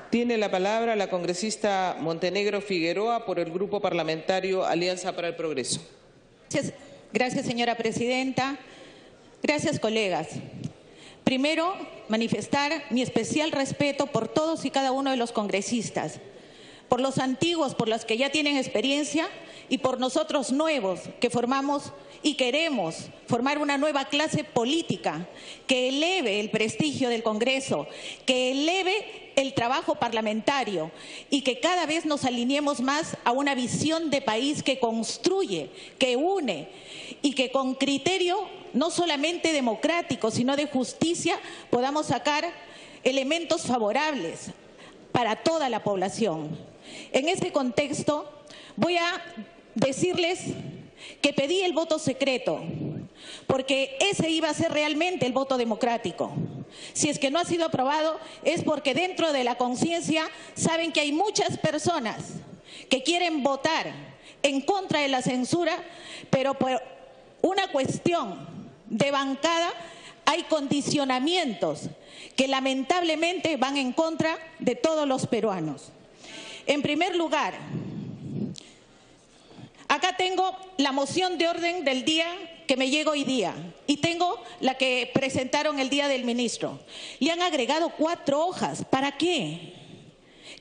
Tiene la palabra la congresista Montenegro Figueroa por el Grupo Parlamentario Alianza para el Progreso. Gracias, señora presidenta. Gracias, colegas. Primero, manifestar mi especial respeto por todos y cada uno de los congresistas, por los antiguos, por los que ya tienen experiencia y por nosotros nuevos que formamos y queremos formar una nueva clase política que eleve el prestigio del Congreso, que eleve el trabajo parlamentario y que cada vez nos alineemos más a una visión de país que construye, que une y que con criterio no solamente democrático, sino de justicia podamos sacar elementos favorables para toda la población. En ese contexto voy a decirles que pedí el voto secreto, porque ese iba a ser realmente el voto democrático. Si es que no ha sido aprobado es porque dentro de la conciencia saben que hay muchas personas que quieren votar en contra de la censura, pero por una cuestión de bancada hay condicionamientos que lamentablemente van en contra de todos los peruanos. En primer lugar, acá tengo la moción de orden del día que me llegó hoy día y tengo la que presentaron el día del ministro. Le han agregado 4 hojas. ¿Para qué?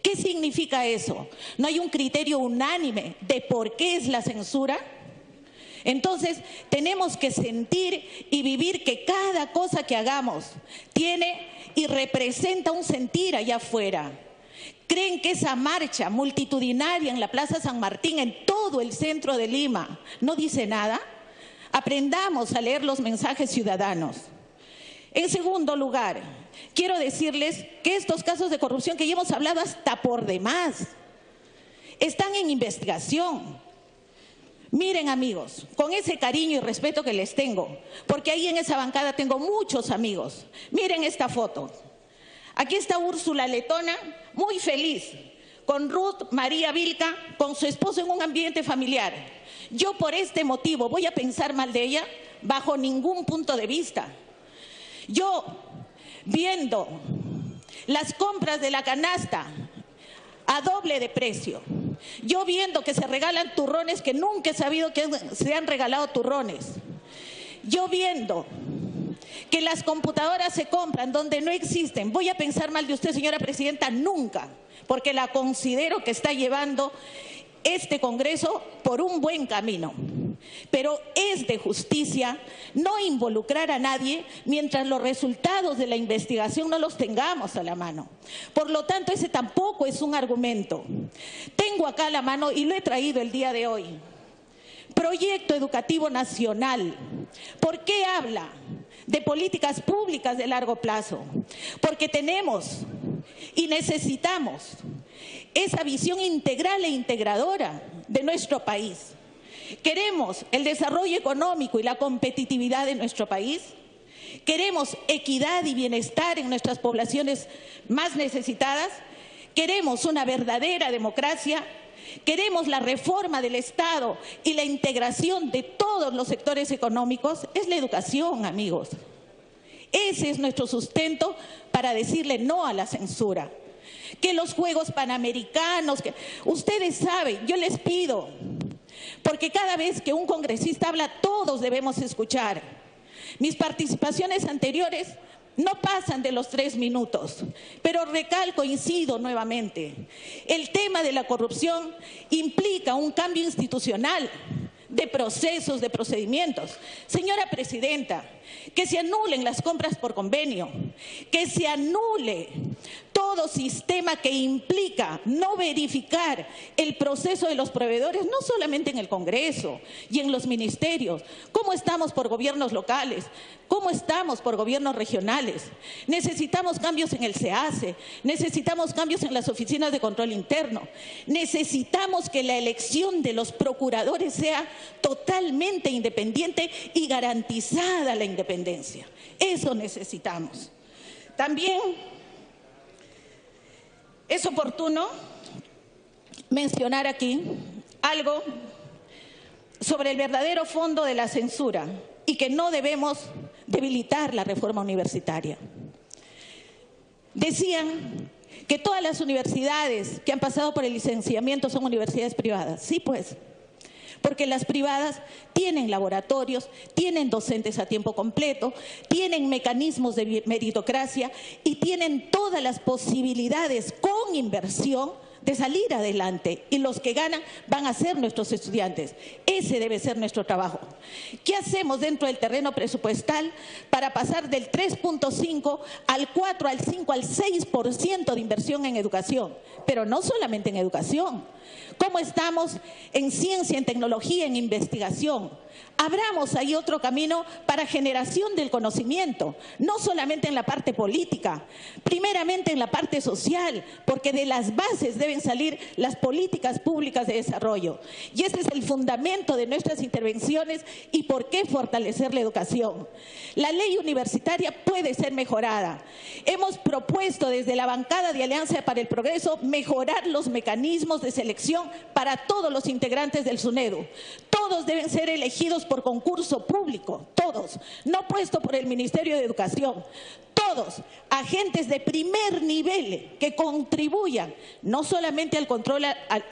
¿Qué significa eso? ¿No hay un criterio unánime de por qué es la censura? Entonces, tenemos que sentir y vivir que cada cosa que hagamos tiene y representa un sentir allá afuera. ¿Creen que esa marcha multitudinaria en la Plaza San Martín, en todo el centro de Lima, no dice nada? Aprendamos a leer los mensajes ciudadanos. En segundo lugar, quiero decirles que estos casos de corrupción que ya hemos hablado hasta por demás, están en investigación. Miren, amigos, con ese cariño y respeto que les tengo, porque ahí en esa bancada tengo muchos amigos. Miren esta foto. Aquí está Úrsula Letona, muy feliz, con Ruth María Vilca, con su esposo en un ambiente familiar. Yo por este motivo voy a pensar mal de ella bajo ningún punto de vista. Yo, viendo las compras de la canasta a doble de precio, yo viendo que se regalan turrones que nunca he sabido que se han regalado turrones, yo viendo que las computadoras se compran donde no existen, ¿voy a pensar mal de usted, señora presidenta? Nunca, porque la considero que está llevando este Congreso por un buen camino. Pero es de justicia no involucrar a nadie mientras los resultados de la investigación no los tengamos a la mano. Por lo tanto, ese tampoco es un argumento. Tengo acá a la mano, y lo he traído el día de hoy, Proyecto Educativo Nacional. ¿Por qué habla de políticas públicas de largo plazo? Porque tenemos y necesitamos esa visión integral e integradora de nuestro país. Queremos el desarrollo económico y la competitividad de nuestro país. Queremos equidad y bienestar en nuestras poblaciones más necesitadas. Queremos una verdadera democracia. Queremos la reforma del Estado y la integración de todos los sectores económicos. Es la educación, amigos. Ese es nuestro sustento para decirle no a la censura. Que los Juegos Panamericanos, que ustedes saben, yo les pido, porque cada vez que un congresista habla, todos debemos escuchar. Mis participaciones anteriores no pasan de los 3 minutos, pero recalco, incido nuevamente, el tema de la corrupción implica un cambio institucional de procesos, de procedimientos. Señora presidenta, que se anulen las compras por convenio, que se anule todo sistema que implica no verificar el proceso de los proveedores, no solamente en el Congreso y en los ministerios. ¿Cómo estamos por gobiernos locales? ¿Cómo estamos por gobiernos regionales? Necesitamos cambios en el SEACE, necesitamos cambios en las oficinas de control interno, necesitamos que la elección de los procuradores sea totalmente independiente y garantizada la independencia. Eso necesitamos. También es oportuno mencionar aquí algo sobre el verdadero fondo de la censura y que no debemos debilitar la reforma universitaria. Decían que todas las universidades que han pasado por el licenciamiento son universidades privadas. Sí, pues, porque las privadas tienen laboratorios, tienen docentes a tiempo completo, tienen mecanismos de meritocracia y tienen todas las posibilidades con inversión de salir adelante, y los que ganan van a ser nuestros estudiantes. Ese debe ser nuestro trabajo. ¿Qué hacemos dentro del terreno presupuestal para pasar del 3.5 al 4, al 5, al 6% de inversión en educación? Pero no solamente en educación. ¿Cómo estamos en ciencia, en tecnología, en investigación? Abramos ahí otro camino para generación del conocimiento, no solamente en la parte política, primeramente en la parte social, porque de las bases deben salir las políticas públicas de desarrollo. Y ese es el fundamento de nuestras intervenciones y por qué fortalecer la educación. La ley universitaria puede ser mejorada. Hemos propuesto desde la bancada de Alianza para el Progreso mejorar los mecanismos de selección para todos los integrantes del SUNEDU. Todos deben ser elegidos por concurso público, todos, no puesto por el Ministerio de Educación. Todos, agentes de primer nivel que contribuyan no solamente al control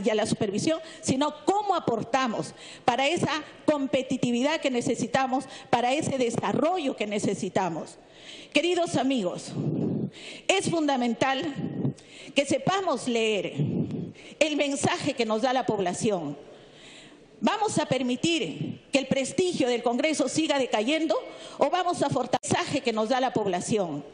y a la supervisión, sino cómo aportamos para esa competitividad que necesitamos, para ese desarrollo que necesitamos. Queridos amigos, es fundamental que sepamos leer el mensaje que nos da la población. ¿Vamos a permitir que el prestigio del Congreso siga decayendo o vamos a fortalecer el mensaje que nos da la población?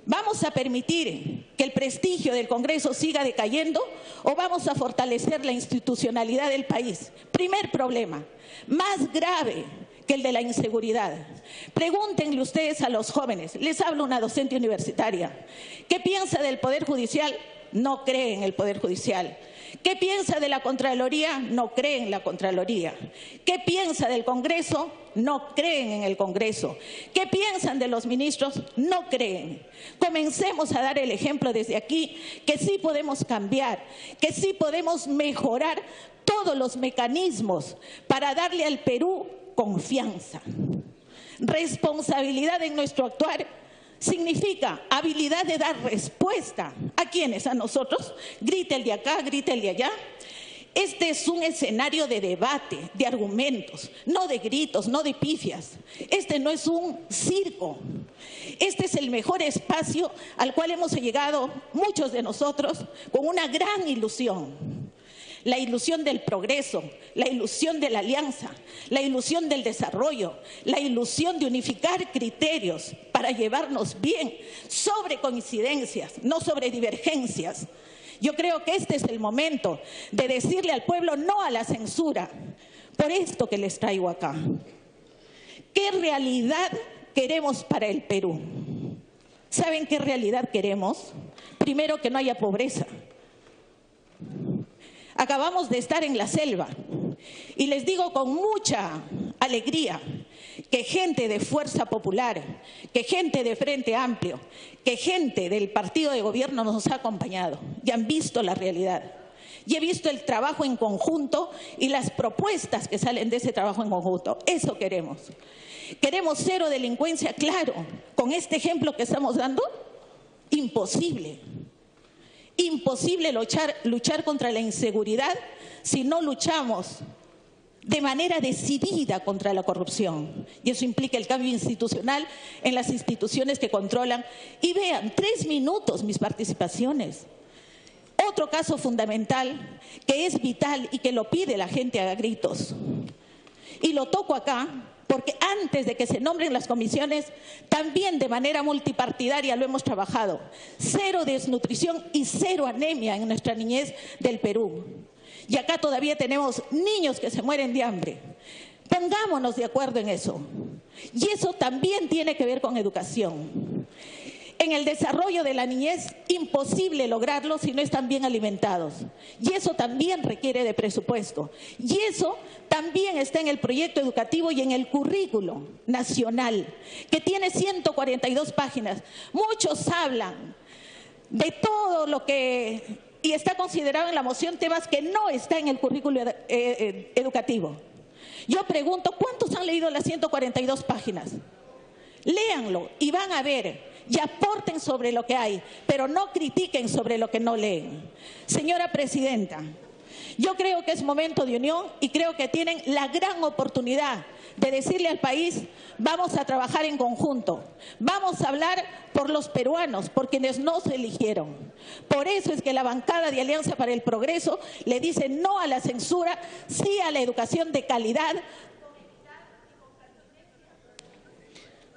¿Vamos a permitir que el prestigio del Congreso siga decayendo o vamos a fortalecer la institucionalidad del país? Primer problema, más grave que el de la inseguridad. Pregúntenle ustedes a los jóvenes, les habla una docente universitaria, ¿qué piensa del Poder Judicial? No cree en el Poder Judicial. ¿Qué piensa de la Contraloría? No creen en la Contraloría. ¿Qué piensa del Congreso? No creen en el Congreso. ¿Qué piensan de los ministros? No creen. Comencemos a dar el ejemplo desde aquí, que sí podemos cambiar, que sí podemos mejorar todos los mecanismos para darle al Perú confianza, responsabilidad en nuestro actuar. Significa habilidad de dar respuesta. ¿A quiénes? A nosotros. Grite el de acá, grite el de allá. Este es un escenario de debate, de argumentos, no de gritos, no de pifias. Este no es un circo. Este es el mejor espacio al cual hemos llegado muchos de nosotros con una gran ilusión. La ilusión del progreso, la ilusión de la alianza, la ilusión del desarrollo, la ilusión de unificar criterios para llevarnos bien sobre coincidencias, no sobre divergencias. Yo creo que este es el momento de decirle al pueblo no a la censura, por esto que les traigo acá. ¿Qué realidad queremos para el Perú? ¿Saben qué realidad queremos? Primero, que no haya pobreza. Acabamos de estar en la selva y les digo con mucha alegría que gente de Fuerza Popular, que gente de Frente Amplio, que gente del partido de gobierno nos ha acompañado y han visto la realidad. Y he visto el trabajo en conjunto y las propuestas que salen de ese trabajo en conjunto. Eso queremos. Queremos cero delincuencia, claro. Con este ejemplo que estamos dando, imposible. Imposible luchar contra la inseguridad si no luchamos de manera decidida contra la corrupción. Y eso implica el cambio institucional en las instituciones que controlan. Y vean, 3 minutos mis participaciones. Otro caso fundamental que es vital y que lo pide la gente a gritos. Y lo toco acá porque antes de que se nombren las comisiones, también de manera multipartidaria lo hemos trabajado. Cero desnutrición y cero anemia en nuestra niñez del Perú. Y acá todavía tenemos niños que se mueren de hambre. Pongámonos de acuerdo en eso. Y eso también tiene que ver con educación. En el desarrollo de la niñez, imposible lograrlo si no están bien alimentados. Y eso también requiere de presupuesto. Y eso también está en el proyecto educativo y en el currículo nacional, que tiene 142 páginas. Muchos hablan de todo lo que... y está considerado en la moción temas que no está en el currículo educativo. Yo pregunto, ¿cuántos han leído las 142 páginas? Léanlo y van a ver y aporten sobre lo que hay, pero no critiquen sobre lo que no leen. Señora Presidenta, yo creo que es momento de unión y creo que tienen la gran oportunidad de decirle al país: vamos a trabajar en conjunto, vamos a hablar por los peruanos, por quienes nos eligieron. Por eso es que la bancada de Alianza para el Progreso le dice no a la censura, sí a la educación de calidad.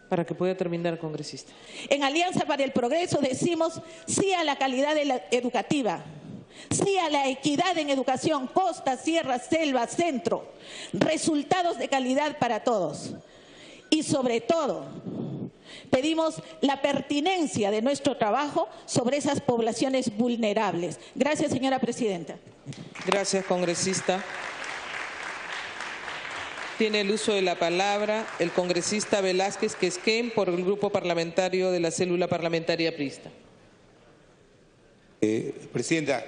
Para que pueda terminar, congresista. En Alianza para el Progreso decimos sí a la calidad educativa, sí a la equidad en educación, costa, sierra, selva, centro, resultados de calidad para todos. Y sobre todo, pedimos la pertinencia de nuestro trabajo sobre esas poblaciones vulnerables. Gracias, señora Presidenta. Gracias, congresista. Tiene el uso de la palabra el congresista Velázquez Quesquén por el Grupo Parlamentario de la Célula Parlamentaria Aprista. Presidenta,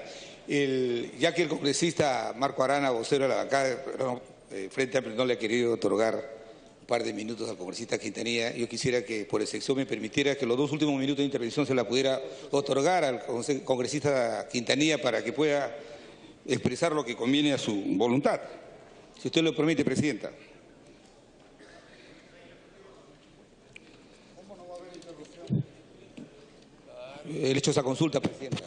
ya que el congresista Marco Arana, vocero de la bancada Frente Amplio, no le ha querido otorgar un par de minutos al congresista Quintanilla, yo quisiera que por excepción me permitiera que los 2 últimos minutos de intervención se la pudiera otorgar al congresista Quintanilla para que pueda expresar lo que conviene a su voluntad. Si usted lo permite, Presidenta. El hecho esa consulta, Presidenta.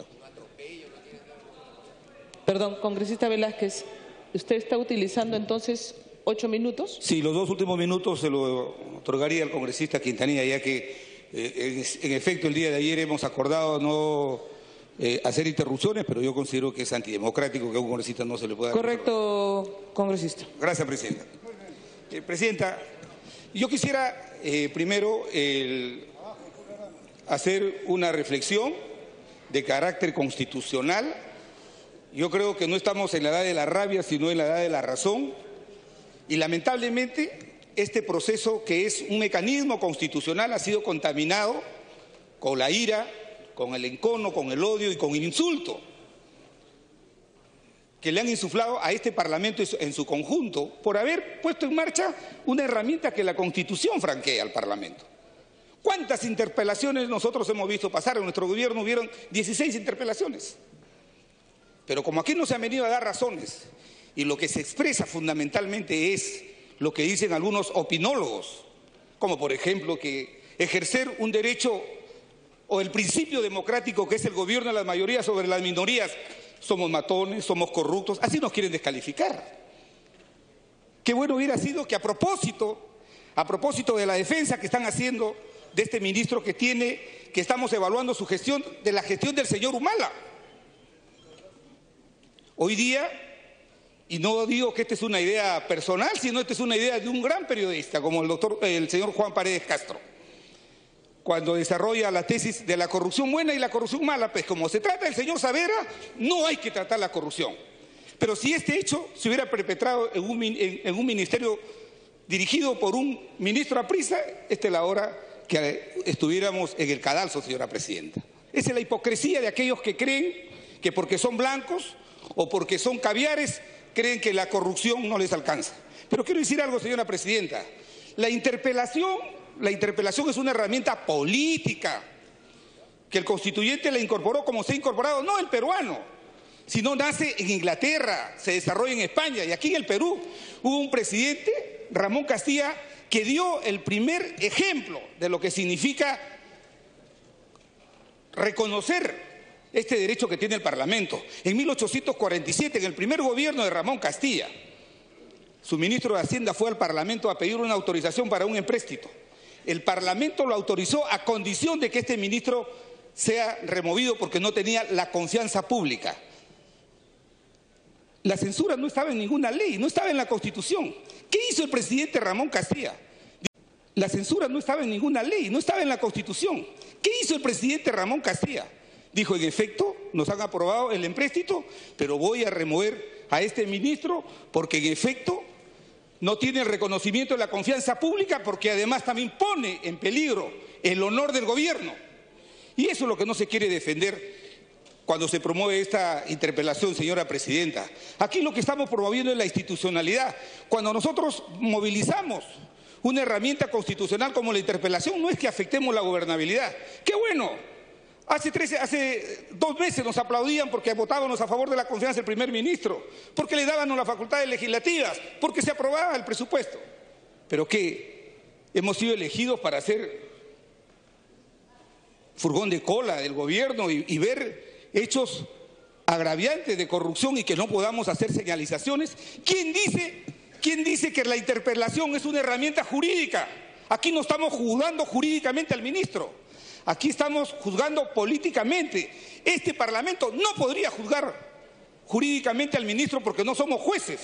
Perdón, congresista Velázquez, ¿usted está utilizando entonces 8 minutos? Sí, los 2 últimos minutos se lo otorgaría al congresista Quintanilla, ya que en efecto el día de ayer hemos acordado no hacer interrupciones, pero yo considero que es antidemocrático que a un congresista no se le pueda... Correcto, congresista. Gracias, Presidenta. Presidenta, yo quisiera primero hacer una reflexión de carácter constitucional. Yo creo que no estamos en la edad de la rabia, sino en la edad de la razón. Y lamentablemente este proceso, que es un mecanismo constitucional, ha sido contaminado con la ira, con el encono, con el odio y con el insulto que le han insuflado a este Parlamento en su conjunto por haber puesto en marcha una herramienta que la Constitución franquea al Parlamento. ¿Cuántas interpelaciones nosotros hemos visto pasar? En nuestro gobierno hubieron 16 interpelaciones. Pero como aquí no se han venido a dar razones y lo que se expresa fundamentalmente es lo que dicen algunos opinólogos, como por ejemplo que ejercer un derecho o el principio democrático que es el gobierno de las mayorías sobre las minorías, somos matones, somos corruptos, así nos quieren descalificar. Qué bueno hubiera sido que a propósito de la defensa que están haciendo de este ministro que estamos evaluando su gestión, de la gestión del señor Humala. Hoy día, y no digo que esta es una idea personal, sino esta es una idea de un gran periodista como el señor Juan Paredes Castro, cuando desarrolla la tesis de la corrupción buena y la corrupción mala, pues como se trata del señor Saavedra, no hay que tratar la corrupción. Pero si este hecho se hubiera perpetrado en un ministerio dirigido por un ministro aprista, esta es la hora que estuviéramos en el cadalso, señora Presidenta. Esa es la hipocresía de aquellos que creen que porque son blancos o porque son caviares, creen que la corrupción no les alcanza. Pero quiero decir algo, señora Presidenta. La interpelación es una herramienta política que el constituyente la incorporó como se ha incorporado, no el peruano, sino nace en Inglaterra, se desarrolla en España y aquí en el Perú hubo un presidente, Ramón Castilla, que dio el primer ejemplo de lo que significa reconocer este derecho que tiene el Parlamento. En 1847, en el primer gobierno de Ramón Castilla, su ministro de Hacienda fue al Parlamento a pedir una autorización para un empréstito. El Parlamento lo autorizó a condición de que este ministro sea removido porque no tenía la confianza pública. La censura no estaba en ninguna ley, no estaba en la Constitución. ¿Qué hizo el presidente Ramón Castilla? La censura no estaba en ninguna ley, no estaba en la Constitución. ¿Qué hizo el presidente Ramón Castilla? Dijo, en efecto, nos han aprobado el empréstito, pero voy a remover a este ministro porque en efecto no tiene el reconocimiento de la confianza pública, porque además también pone en peligro el honor del gobierno. Y eso es lo que no se quiere defender cuando se promueve esta interpelación, señora Presidenta. Aquí lo que estamos promoviendo es la institucionalidad. Cuando nosotros movilizamos una herramienta constitucional como la interpelación, no es que afectemos la gobernabilidad. ¡Qué bueno! Hace 2 meses nos aplaudían porque votábamos a favor de la confianza del primer ministro, porque le dábamos las facultades legislativas, porque se aprobaba el presupuesto. ¿Pero qué? ¿Hemos sido elegidos para ser furgón de cola del gobierno y ver hechos agraviantes de corrupción y que no podamos hacer señalizaciones? ¿Quién dice que la interpelación es una herramienta jurídica? Aquí no estamos juzgando jurídicamente al ministro, aquí estamos juzgando políticamente. Este Parlamento no podría juzgar jurídicamente al ministro porque no somos jueces.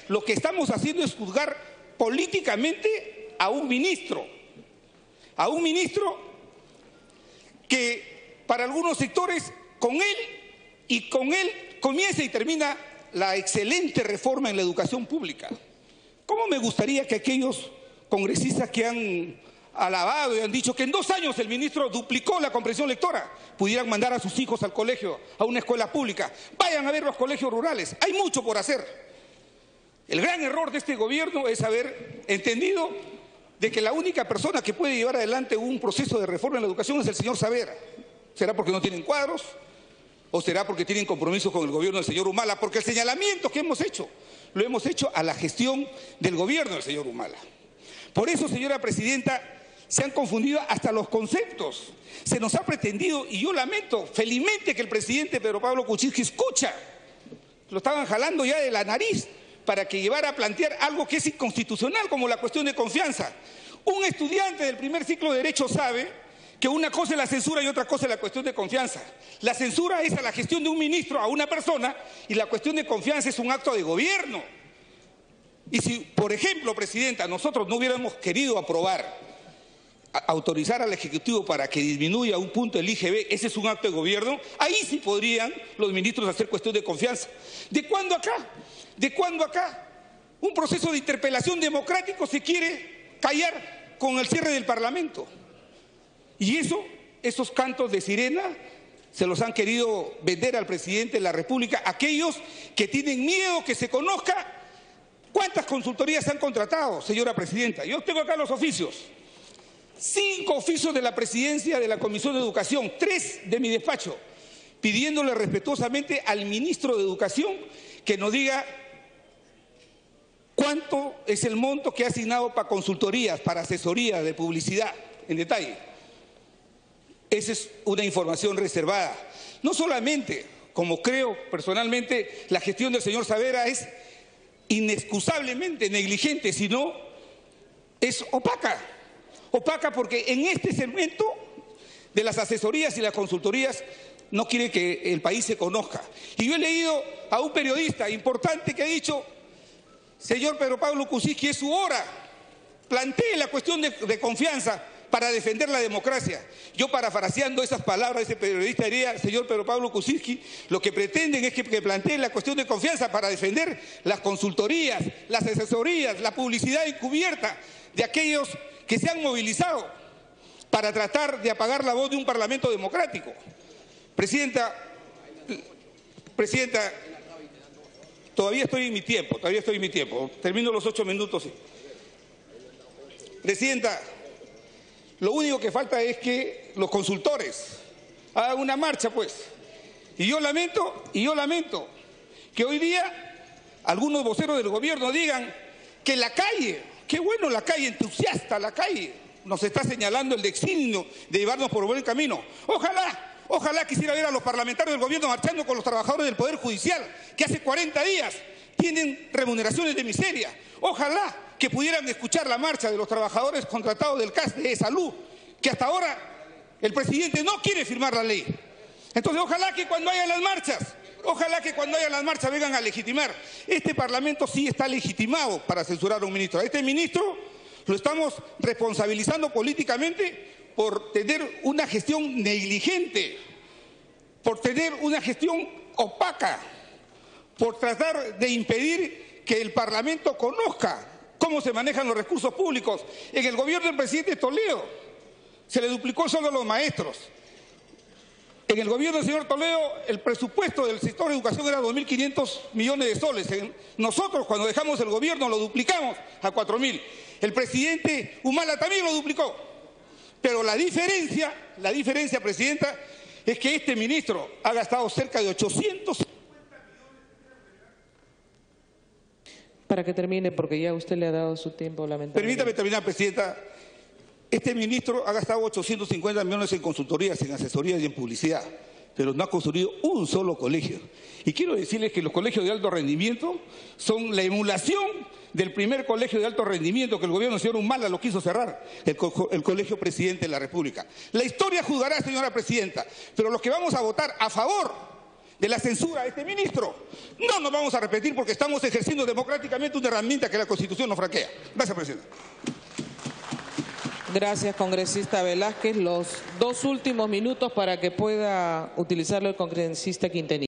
Lo que estamos haciendo es juzgar políticamente a un ministro que para algunos sectores con él comienza y termina la excelente reforma en la educación pública. ¿Cómo me gustaría que aquellos congresistas que han alabado y han dicho que en 2 años el ministro duplicó la comprensión lectora pudieran mandar a sus hijos al colegio, a una escuela pública? Vayan a ver los colegios rurales, hay mucho por hacer. El gran error de este gobierno es haber entendido de que la única persona que puede llevar adelante un proceso de reforma en la educación es el señor Saavedra. ¿Será porque no tienen cuadros? ¿O será porque tienen compromisos con el gobierno del señor Humala? Porque el señalamiento que hemos hecho, lo hemos hecho a la gestión del gobierno del señor Humala. Por eso, señora presidenta, se han confundido hasta los conceptos. Se nos ha pretendido, y yo lamento felizmente que el presidente Pedro Pablo Kuczynski escucha, lo estaban jalando ya de la nariz para que llevara a plantear algo que es inconstitucional, como la cuestión de confianza. Un estudiante del primer ciclo de Derecho sabe que una cosa es la censura y otra cosa es la cuestión de confianza. La censura es a la gestión de un ministro, a una persona, y la cuestión de confianza es un acto de gobierno. Y si, por ejemplo, presidenta, nosotros no hubiéramos querido autorizar al Ejecutivo para que disminuya un punto el IGB, ese es un acto de gobierno, ahí sí podrían los ministros hacer cuestión de confianza. ¿De cuándo acá? ¿De cuándo acá? Un proceso de interpelación democrático se quiere callar con el cierre del Parlamento. Y esos cantos de sirena se los han querido vender al presidente de la República, aquellos que tienen miedo que se conozca cuántas consultorías han contratado, señora presidenta. Yo tengo acá los oficios. 5 oficios de la presidencia de la Comisión de Educación, 3 de mi despacho, pidiéndole respetuosamente al ministro de Educación que nos diga cuánto es el monto que ha asignado para consultorías, para asesoría de publicidad, en detalle. Esa es una información reservada. No solamente, como creo personalmente, la gestión del señor Saavedra es inexcusablemente negligente, sino es opaca. Opaca porque en este segmento de las asesorías y las consultorías no quiere que el país se conozca. Y yo he leído a un periodista importante que ha dicho: señor Pedro Pablo Kuczynski, es su hora, plantee la cuestión de confianza para defender la democracia. Yo, parafraseando esas palabras de ese periodista, diría: señor Pedro Pablo Kuczynski, lo que pretenden es que planteen la cuestión de confianza para defender las consultorías, las asesorías, la publicidad encubierta de aquellos que se han movilizado para tratar de apagar la voz de un Parlamento democrático. Presidenta, todavía estoy en mi tiempo, termino los 8 minutos. Presidenta, lo único que falta es que los consultores hagan una marcha, pues. Y yo lamento que hoy día algunos voceros del gobierno digan que la calle, qué bueno la calle, entusiasta la calle, nos está señalando el designio de llevarnos por buen camino. Ojalá quisiera ver a los parlamentarios del gobierno marchando con los trabajadores del Poder Judicial, que hace 40 días tienen remuneraciones de miseria. Ojalá que pudieran escuchar la marcha de los trabajadores contratados del CAS de Salud, que hasta ahora el presidente no quiere firmar la ley. Entonces, ojalá que cuando haya las marchas vengan a legitimar. Este Parlamento sí está legitimado para censurar a un ministro. A este ministro lo estamos responsabilizando políticamente por tener una gestión negligente, por tener una gestión opaca, por tratar de impedir que el Parlamento conozca cómo se manejan los recursos públicos. En el gobierno del presidente Toledo se le duplicó el sueldo a los maestros. En el gobierno del señor Toledo, el presupuesto del sector de educación era 2.500 millones de soles. Nosotros, cuando dejamos el gobierno, lo duplicamos a 4.000. El presidente Humala también lo duplicó. Pero la diferencia, Presidenta, es que este ministro ha gastado cerca de 850 Para que termine, porque ya usted le ha dado su tiempo, lamentablemente. Permítame terminar, Presidenta. Este ministro ha gastado 850 millones en consultorías, en asesorías y en publicidad, pero no ha construido un solo colegio. Y quiero decirles que los colegios de alto rendimiento son la emulación del primer colegio de alto rendimiento que el gobierno del señor Humala lo quiso cerrar, el Colegio Presidente de la República. La historia juzgará, señora Presidenta, pero los que vamos a votar a favor de la censura a este ministro, no nos vamos a repetir porque estamos ejerciendo democráticamente una herramienta que la Constitución nos franquea. Gracias, Presidenta. Gracias, congresista Velázquez. Los 2 últimos minutos para que pueda utilizarlo el congresista Quintanilla.